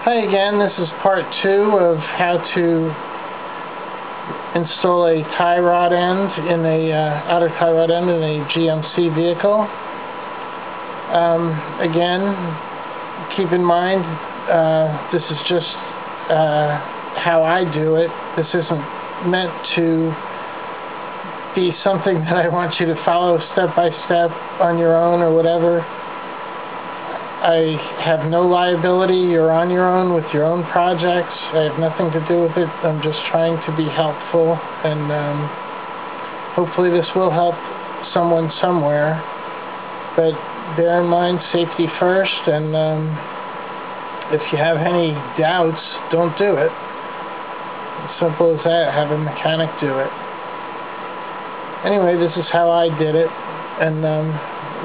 Hi again, this is part 2 of how to install a tie rod end in a outer tie rod end in a GMC vehicle. Again, keep in mind this is just how I do it. This isn't meant to be something that I want you to follow step by step on your own or whatever. I have no liability. You're on your own with your own projects. I have nothing to do with it. I'm just trying to be helpful, and hopefully this will help someone somewhere. But bear in mind, safety first, and if you have any doubts, don't do it. As simple as that. Have a mechanic do it. Anyway, this is how I did it, and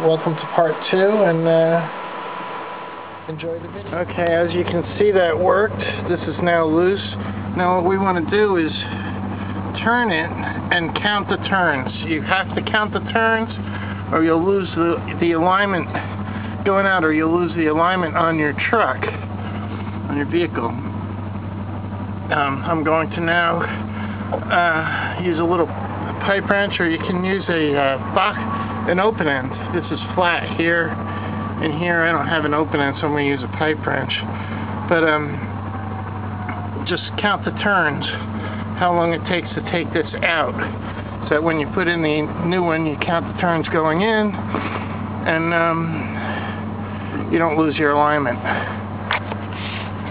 welcome to part 2, and enjoy the video. Okay, as you can see, that worked. This is now loose. Now what we want to do is turn it and count the turns. You have to count the turns or you'll lose the alignment going out, or you'll lose the alignment on your truck, on your vehicle. I'm going to now use a little pipe wrench, or you can use an open end. This is flat here. In here I don't have an open end, so I'm going to use a pipe wrench. But just count the turns, how long it takes to take this out, so that when you put in the new one, you count the turns going in, and you don't lose your alignment,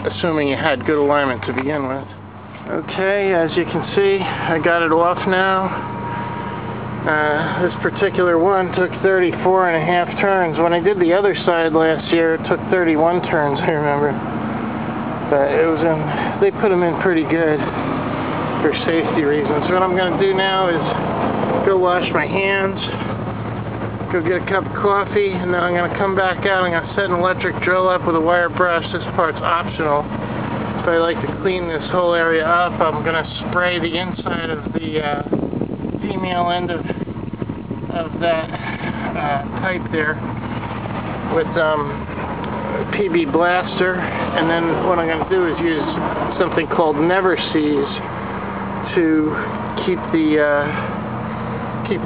assuming you had good alignment to begin with. Okay, as you can see, I got it off now. This particular one took 34.5 turns. When I did the other side last year, it took 31 turns, I remember. But it was they put them in pretty good for safety reasons. What I'm going to do now is go wash my hands, go get a cup of coffee, and then I'm going to come back out. I'm going to set an electric drill up with a wire brush. This part's optional. So I like to clean this whole area up. I'm going to spray the inside of the female end of that pipe there with PB Blaster, and then what I'm going to do is use something called Never Seize to keep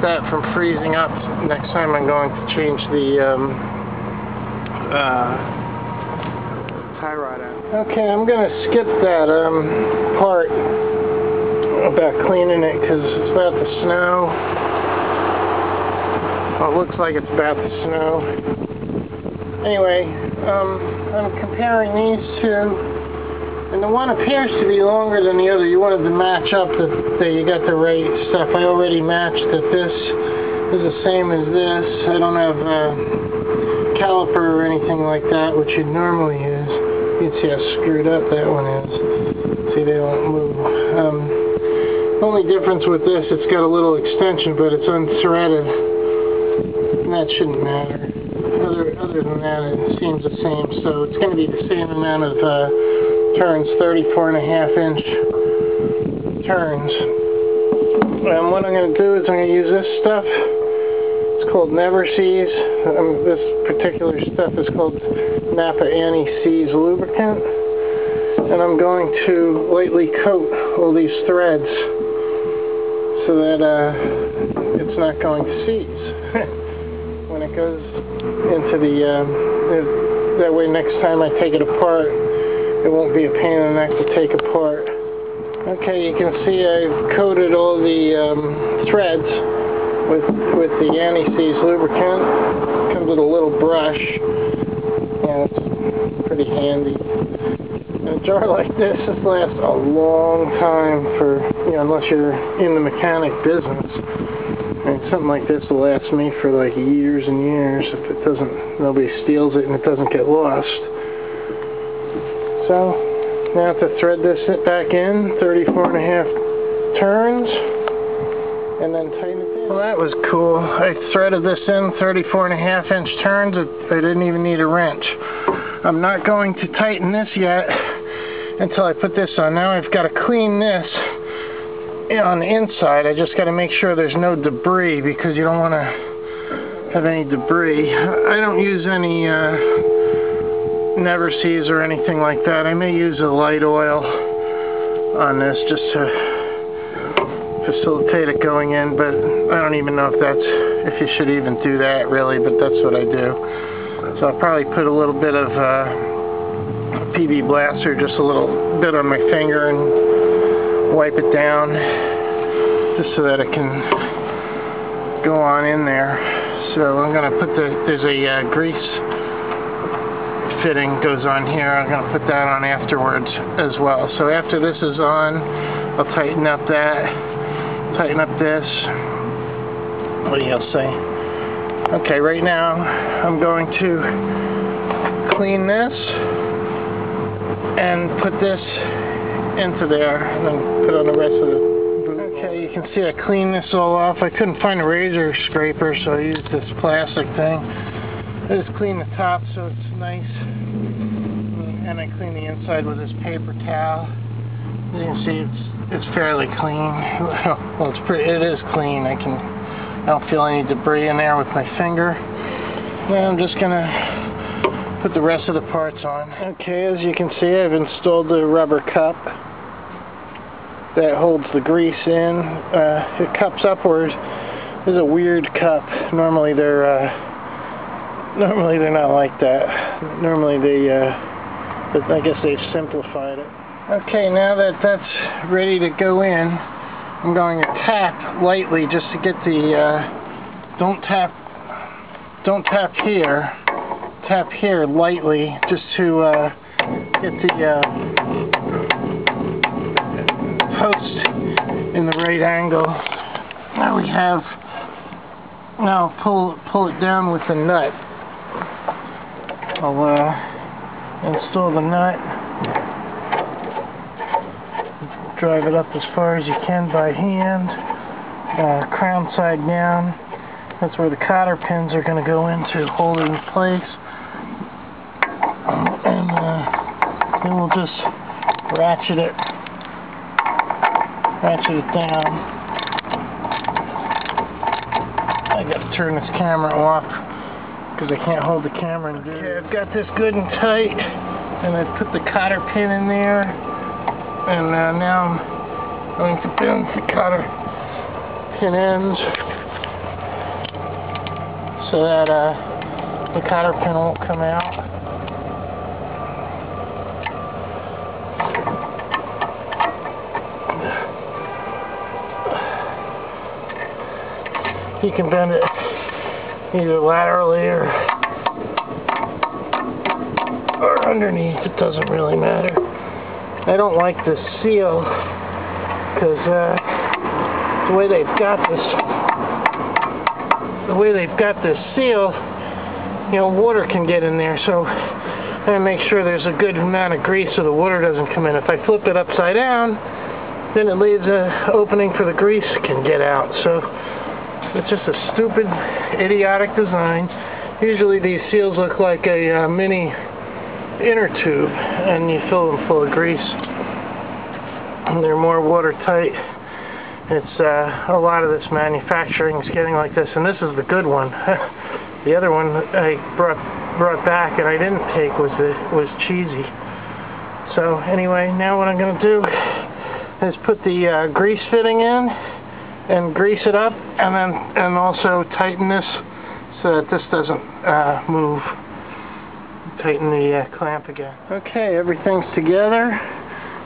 that from freezing up next time I'm going to change the tie rod out. Okay, I'm going to skip that part about cleaning it because it's about to snow. Well, it looks like it's about to snow. Anyway, I'm comparing these two, and the one appears to be longer than the other. You wanted to match up that you got the right stuff. I already matched that this is the same as this. I don't have a caliper or anything like that, which you'd normally use. You can see how screwed up that one is. See, they don't move. The only difference with this, it's got a little extension, but it's unthreaded, and that shouldn't matter. Other than that, it seems the same, so it's going to be the same amount of turns, 34.5-inch turns. And what I'm going to do is I'm going to use this stuff. It's called Never Seize. This particular stuff is called Napa Anti-Seize lubricant, and I'm going to lightly coat all these threads so that it's not going to seize when it goes into the, that way next time I take it apart, it won't be a pain in the neck to take apart. Okay, you can see I've coated all the threads with the anti-seize lubricant. It comes with a little brush, and it's pretty handy. A jar like this lasts a long time for, unless you're in the mechanic business. I mean, something like this will last me for like years and years if it doesn't, nobody steals it and it doesn't get lost. So, now to thread this back in, 34.5 turns, and then tighten it in. Well, that was cool. I threaded this in 34.5-inch turns. I didn't even need a wrench. I'm not going to tighten this yet until I put this on. Now I've got to clean this on the inside. I just got to make sure there's no debris, because you don't want to have any debris. I don't use any never sees or anything like that. I may use a light oil on this just to facilitate it going in, but I don't even know if you should even do that really, but that's what I do. So I'll probably put a little bit of PB Blaster, just a little bit on my finger, and wipe it down just so that it can go on in there. So I'm going to put there's a grease fitting goes on here. I'm going to put that on afterwards as well. So after this is on, I'll tighten up tighten up this. What do you say? Okay, right now I'm going to clean this and put this into there, and then put on the rest of the boot. Okay, you can see I cleaned this all off. I couldn't find a razor scraper, so I used this plastic thing. I just clean the top so it's nice, and I clean the inside with this paper towel. As you can see, it's fairly clean. Well, it is clean. I don't feel any debris in there with my finger. Now I'm just gonna put the rest of the parts on. Okay, as you can see, I've installed the rubber cup that holds the grease in. It cups upward. This is a weird cup. Normally they're not like that. Normally but I guess they've simplified it. Okay, now that that's ready to go in, I'm going to tap lightly just to get the, don't tap here, tap here lightly just to get the post in the right angle. Now pull it down with the nut. I'll install the nut. Drive it up as far as you can by hand, crown side down. That's where the cotter pins are going to go into, hold it in place. And then we'll just ratchet it down. I got to turn this camera off because I can't hold the camera and do it. Okay, I've got this good and tight, and I put the cotter pin in there. And now I'm going to bend the cotter pin ends so that the cotter pin won't come out. You can bend it either laterally or underneath. It doesn't really matter. I don't like this seal because the way they've got this seal, you know, water can get in there. So I gotta make sure there's a good amount of grease so the water doesn't come in. If I flip it upside down, then it leaves an opening for the grease can get out. So it's just a stupid, idiotic design. Usually these seals look like a mini inner tube, and you fill them full of grease, and they're more watertight. It's a lot of this manufacturing is getting like this, and this is the good one. The other one I brought back and I didn't take was cheesy. So anyway, now what I'm going to do is put the grease fitting in and grease it up, and also tighten this so that this doesn't move. Tighten the clamp again. Okay, everything's together.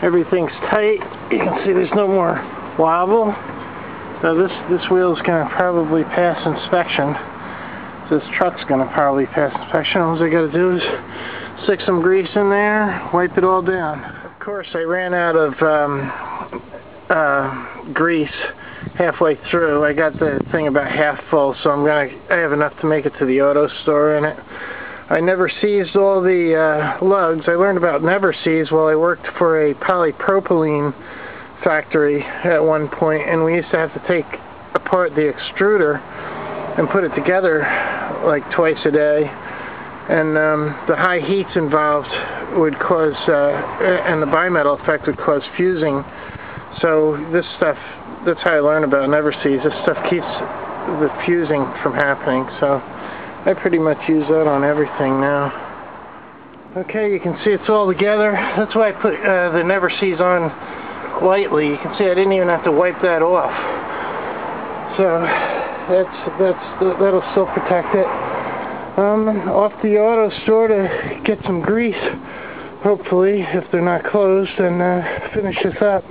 Everything's tight. You can see there's no more wobble. So this wheel's going to probably pass inspection. This truck's going to probably pass inspection. All I got to do is stick some grease in there, wipe it all down. Of course, I ran out of grease halfway through. I got the thing about half full, so I have enough to make it to the auto store in it. I never seized all the lugs. I learned about never seize while I worked for a polypropylene factory at one point, and we used to have to take apart the extruder and put it together like twice a day. And the high heats involved would cause, and the bimetal effect would cause fusing. So this stuff, that's how I learned about never seize. This stuff keeps the fusing from happening. So I pretty much use that on everything now. Okay, you can see it's all together. That's why I put the Never Seas on lightly. You can see I didn't even have to wipe that off. So that'll still protect it. Off to the auto store to get some grease, hopefully, if they're not closed, and finish this up.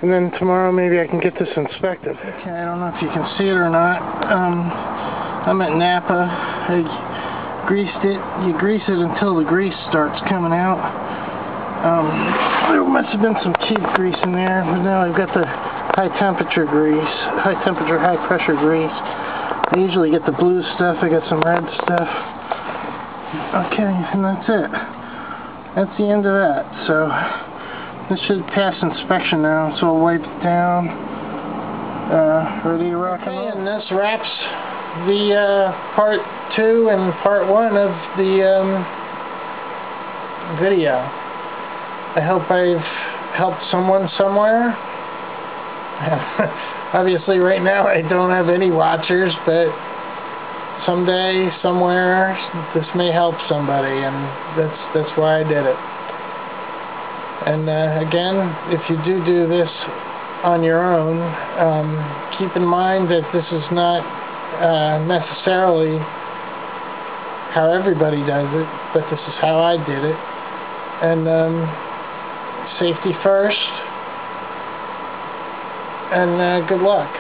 And then tomorrow maybe I can get this inspected. Okay, I don't know if you can see it or not. I'm at Napa. I greased it. You grease it until the grease starts coming out. There must have been some cheap grease in there, but now I've got the high temperature grease, high temperature, high pressure grease. I usually get the blue stuff. I got some red stuff. Okay, and that's it. That's the end of that. So this should pass inspection now. So I'll wipe it down. Ready to rock and roll. And this wraps the part 2 and part 1 of the video. I hope I've helped someone somewhere. Obviously right now I don't have any watchers, but someday, somewhere, this may help somebody, and that's why I did it. And again, if you do this on your own, keep in mind that this is not necessarily how everybody does it, but this is how I did it. And safety first, and good luck.